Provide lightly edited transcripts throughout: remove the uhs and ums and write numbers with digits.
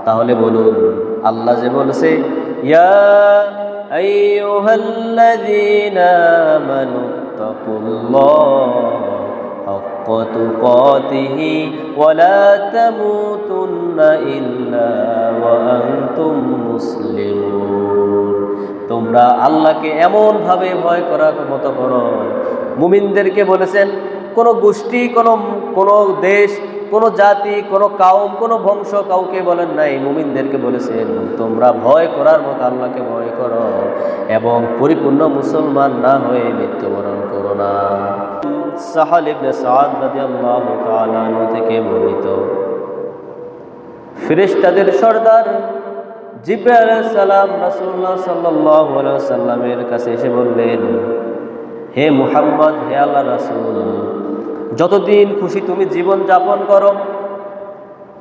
তাহলে বলুন, আল্লাহ যে বলছে ইয়া আইয়ুহাল্লাযীনা আমানুত্তাকুল্লাহ হাক্কা তুকাতিহি ওয়া লা তামুতুন্না ইল্লা ওয়া আনতুম মুসলিমুন। তোমরা আল্লাহকে এমন ভাবে ভয় করার মতো করো। মুমিনদেরকে বলেছেন, কোনো গোষ্ঠী, কোনো দেশ, কোনো জাতি, কোনো কাউম, কোনো বংশ কাউকে বলেন নাই, মুমিনদেরকে বলেছেন তোমরা ভয় করার মতো আল্লাহকে ভয় করো এবং পরিপূর্ণ মুসলমান না হয়ে মৃত্যুবরণ করো না। সাহাল ইবনে সাদ রাদিয়াল্লাহু তাআলা আনহু থেকে বর্ণিত, ফেরেশতাদের সর্দার জিবরাইল আলাইহিস সালাম রাসূলুল্লাহ সাল্লাল্লাহু আলাইহি ওয়াসাল্লামের কাছে এসে বললেন, হে মুহাম্মদ, হে আল্লাহর রাসূল, যতদিন খুশি তুমি জীবন যাপন করো,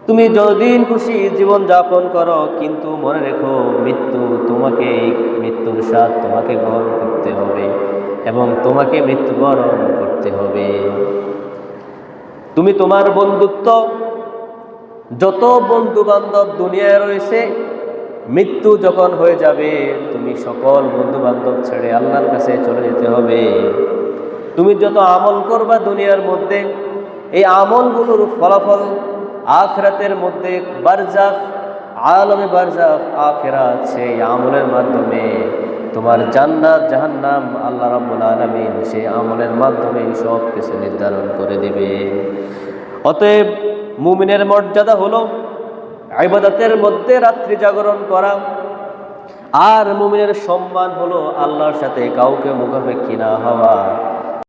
তুমি যতদিন খুশি জীবন যাপন করো, কিন্তু মনে রেখো মৃত্যুর স্বাদ তোমাকে গ্রহণ করতে হবে এবং তোমাকে মৃত্যুবরণ করতে হবে। তুমি তোমার বন্ধুত্ব, যত বন্ধু বান্ধব দুনিয়ায় রয়েছে, মৃত্যু যখন হয়ে যাবে তুমি সকল বন্ধু বান্ধব ছেড়ে আল্লাহর কাছে চলে যেতে হবে। তুমি যত আমল করবা দুনিয়ার মধ্যে, এই আমলগুলোর ফলাফল আখিরাতের মধ্যে বারজাখ, আলমে বারজাখ, আখিরাত, সেই আমলের মাধ্যমে তোমার জান্নাত জাহান্নাম আল্লাহ রাব্বুল আলামিন সেই আমলের মাধ্যমে সব কিছু নির্ধারণ করে দিবে। অতএব মুমিনের মর্যাদা হলো ইবাদতের মধ্যে রাত্রি জাগরণ করা, আর মুমিনের সম্মান হলো আল্লাহর সাথে কাউকে মুখাপেক্ষী না হওয়া।